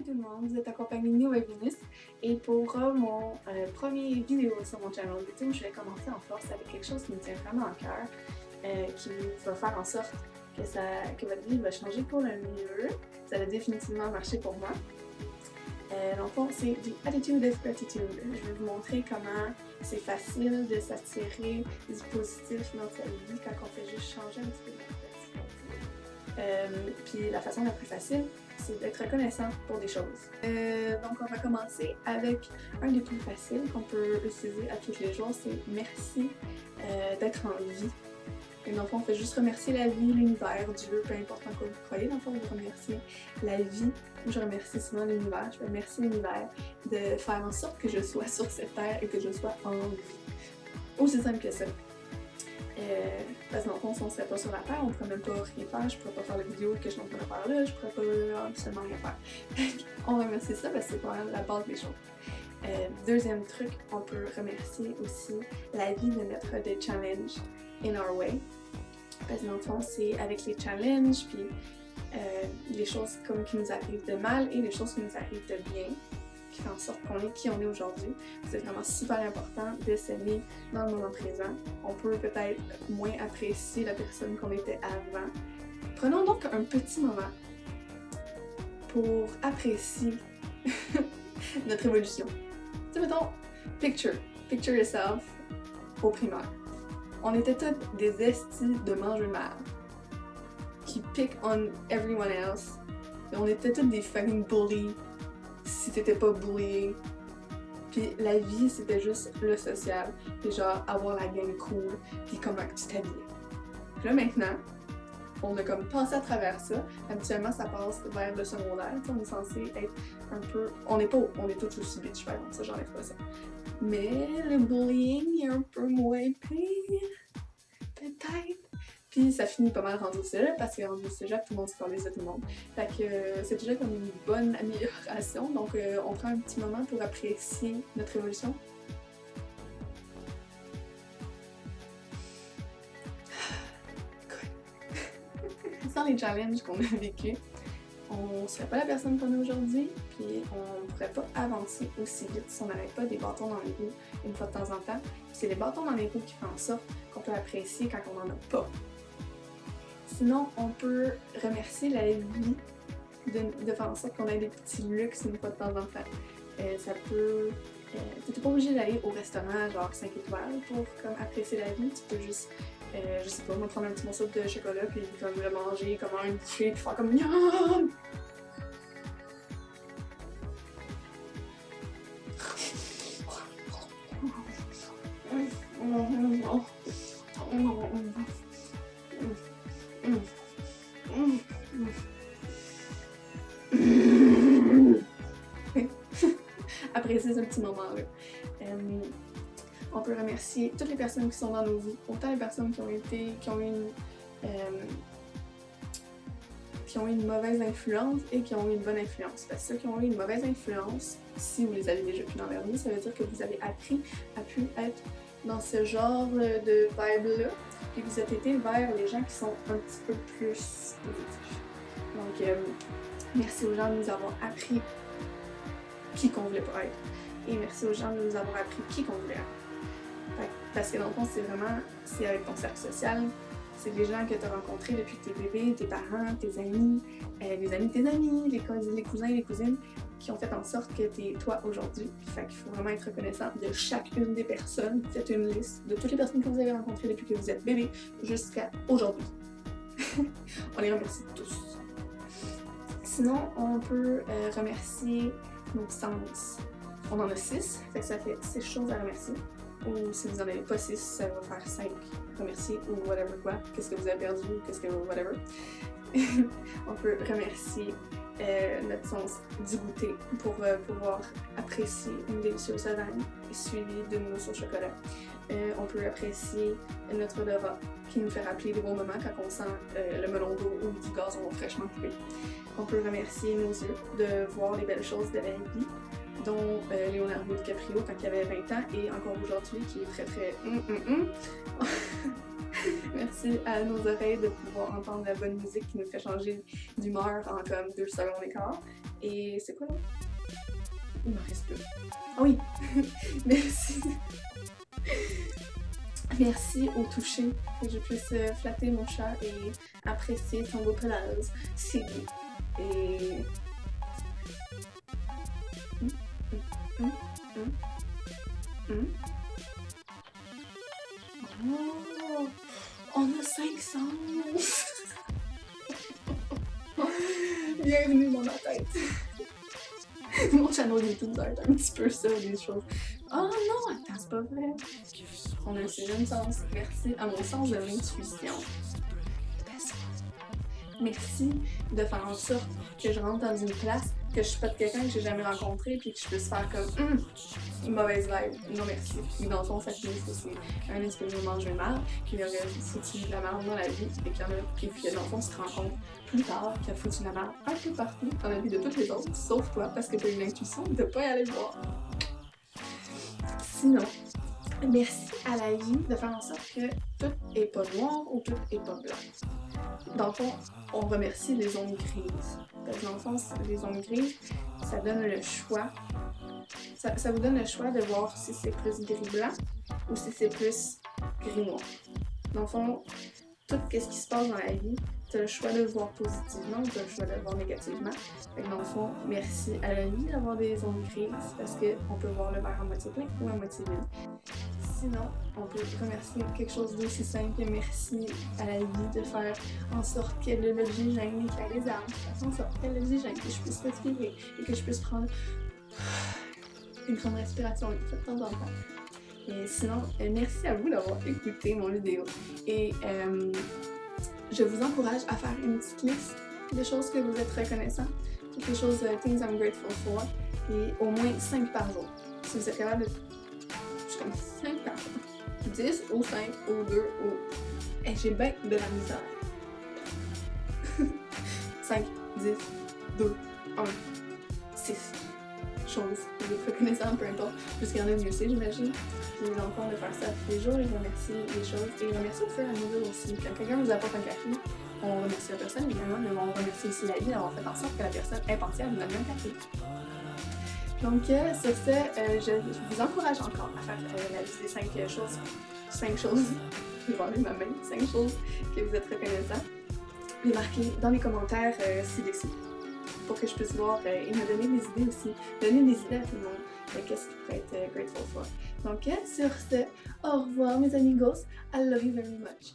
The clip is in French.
tout le monde, vous êtes accompagné de Noé Venus et pour mon premier vidéo sur mon channel YouTube, je vais commencer en force avec quelque chose qui me tient vraiment à cœur, qui va faire en sorte que votre vie va changer pour le mieux. Ça va définitivement marcher pour moi. Dans le fond, c'est du Attitude of Gratitude. Je vais vous montrer comment c'est facile de s'attirer du positif dans sa vie quand on fait juste changer un petit peu de perspective. Puis la façon la plus facile, c'est d'être reconnaissant pour des choses. Donc on va commencer avec un des plus faciles qu'on peut utiliser à tous les jours, c'est merci d'être en vie. Et dans le fond, on fait juste remercier la vie, l'univers, Dieu, peu importe en quoi vous croyez. Dans le fond, vous remerciez la vie. Je remercie souvent l'univers. Je remercie l'univers de faire en sorte que je sois sur cette terre et que je sois en vie. Aussi simple que ça. Parce que dans le fond, si on ne serait pas sur la terre, on ne pourrait même pas rien faire. Je ne pourrais pas faire la vidéo que je suis en train de faire là. Je ne pourrais pas absolument rien faire. On remercie ça parce que c'est quand même la base des choses. Deuxième truc, on peut remercier aussi la vie de mettre des challenges in our way. Parce que dans le fond, c'est avec les challenges, puis les choses comme qui nous arrivent de mal et les choses qui nous arrivent de bien, qui font en sorte qu'on est qui on est aujourd'hui. C'est vraiment super important de s'aimer dans le moment présent. On peut peut-être moins apprécier la personne qu'on était avant. Prenons donc un petit moment pour apprécier notre évolution. Tu sais, mettons, picture yourself au primaire. On était toutes des estis de mange-marde qui pick on everyone else. Et on était toutes des fucking bullies si t'étais pas bully. Puis la vie, c'était juste le social. Puis genre, avoir la gang cool. Puis comment tu t'habillais. Puis là, maintenant, on a comme passé à travers ça. Habituellement, ça passe vers le secondaire. T'sais, on est censé être un peu... On est tous aussi bitch, par exemple, ça, j'enlève pas ça. Mais le bullying est un peu moins pire. Peut-être. Puis ça finit pas mal rendu au cégep parce que rendu au cégep, tout le monde se parlait de tout le monde. Fait que c'est déjà comme une bonne amélioration. Donc on prend un petit moment pour apprécier notre évolution. Sans les challenges qu'on a vécu, on serait pas la personne qu'on est aujourd'hui, puis on ne pourrait pas avancer aussi vite si on n'avait pas des bâtons dans les roues une fois de temps en temps. C'est les bâtons dans les roues qui font en sorte qu'on peut apprécier quand on n'en a pas. Sinon, on peut remercier la vie de faire en sorte qu'on ait des petits luxes une fois de temps en temps. Ça peut... t'es pas obligé d'aller au restaurant genre 5 étoiles pour comme, apprécier la vie. Tu peux juste, je sais pas, me prendre un petit morceau de chocolat puis comme le manger comme un treat, faire comme YUM! Apprécier ce petit moment-là. On peut remercier toutes les personnes qui sont dans nos vies, autant les personnes qui ont eu une mauvaise influence et qui ont eu une bonne influence. Parce que ceux qui ont eu une mauvaise influence, si vous les avez déjà plus dans leur vie, ça veut dire que vous avez appris à plus être dans ce genre de vibe-là, et que vous êtes été vers les gens qui sont un petit peu plus positifs. Donc, merci aux gens de nous avoir appris qui qu'on voulait pas être. Et merci aux gens de nous avoir appris qui qu'on voulait être. Parce que dans le fond, c'est avec ton cercle social, c'est des gens que tu as rencontrés depuis que t'es bébé, tes parents, tes amis, les amis de tes amis, les cousins et les cousines, qui ont fait en sorte que tu es toi aujourd'hui. Fait qu'il faut vraiment être reconnaissant de chacune des personnes. Faites une liste de toutes les personnes que vous avez rencontrées depuis que vous êtes bébé jusqu'à aujourd'hui. On les remercie tous. Sinon, on peut remercier nos sens. On en a 6, fait que ça fait 6 choses à remercier. Ou si vous n'en avez pas 6, ça va faire 5 remercier ou whatever quoi. Qu'est-ce que vous avez perdu, qu'est-ce que whatever. On peut remercier notre sens du goûter pour pouvoir apprécier une délicieuse lasagne suivie d'une mousse au chocolat. On peut apprécier notre odorat qui nous fait rappeler des bons moments quand on sent le melon d'eau ou du gazon fraîchement coupé. On peut remercier nos yeux de voir les belles choses de la vie, dont Leonardo DiCaprio quand il avait 20 ans et encore aujourd'hui qui est très très Merci à nos oreilles de pouvoir entendre la bonne musique qui nous fait changer d'humeur en comme 2 secondes et quart. Et c'est quoi l'autre? Il m'en reste deux. Ah oui! Merci. Merci au toucher, que je puisse flatter mon chat et apprécier son beau pelage. C'est beau. Et... Hum, hum, hum, hum. Oh! On a 500! Bienvenue dans ma tête! Mon channel YouTube doit être un petit peu ça, des choses. Oh non, attends, c'est pas vrai. On a un sixième sens. Merci à mon sens de l'intuition. Merci de faire en sorte que je rentre dans une place, que je suis pas de quelqu'un que j'ai jamais rencontré, puis que je puisse faire comme une mauvaise vibe. Non merci. Puis dans le fond, ça finit que c'est un espèce de manger mal, qu'il y aurait foutu de la merde dans la vie, et qu'il y en a, puis que dans le fond, tu te rends compte plus tard qu'il a foutu de la merde un peu partout dans la vie de toutes les autres, sauf toi, parce que t'as eu l'intuition de pas y aller voir. Sinon, merci à la vie de faire en sorte que tout est pas noir ou tout est pas blanc. Dans le fond, on remercie les zones grises. Parce que dans le fond, les zones grises, ça donne le choix. Ça vous donne le choix de voir si c'est plus gris-blanc ou si c'est plus gris-noir. Dans le fond, tout ce qui se passe dans la vie, tu as le choix de le voir positivement ou tu as le choix de le voir négativement. Fait que dans le fond, merci à la vie d'avoir des zones grises parce qu'on peut voir le verre à moitié plein ou à moitié vide. Sinon, on peut remercier quelque chose d'aussi simple que merci à la vie de faire en sorte qu'elle ait l'oxygène et qu'elle ait les arbres, faire en sorte qu'elle ait l'oxygène, que je puisse respirer et que je puisse prendre une grande respiration une fois de temps en temps. Et sinon, merci à vous d'avoir écouté mon vidéo. Et je vous encourage à faire une petite liste de choses que vous êtes reconnaissant, quelque chose things I'm grateful for, et au moins 5 par jour. Si vous êtes capable de... Je suis comme 5 par jour. 10 ou 5 ou 2 ou... Et j'ai bien de la misère. 5, 10, 2, 1, 6 choses que vous êtes reconnaissant, peu importe. Parce qu'il y en a mieux c'est, j'imagine. Puis dans le fond, de faire ça tous les jours et remercier les choses. Et remercier au fur et à mesure aussi. Quand quelqu'un nous apporte un café, on remercie la personne, évidemment, mais on remercie aussi la vie d'avoir fait en sorte que la personne est entière nous donne un café. Donc, sur ce, je vous encourage encore à faire la liste des 5 choses. 5 choses. Je vais enlever ma main. 5 choses que vous êtes reconnaissant. Les marquer dans les commentaires ci-dessus. Pour que je puisse voir et me donner des idées aussi. Donner des idées à tout le monde. Qu'est-ce qui pourrait être grateful for. Donc, sur ce, au revoir mes amigos. I love you very much.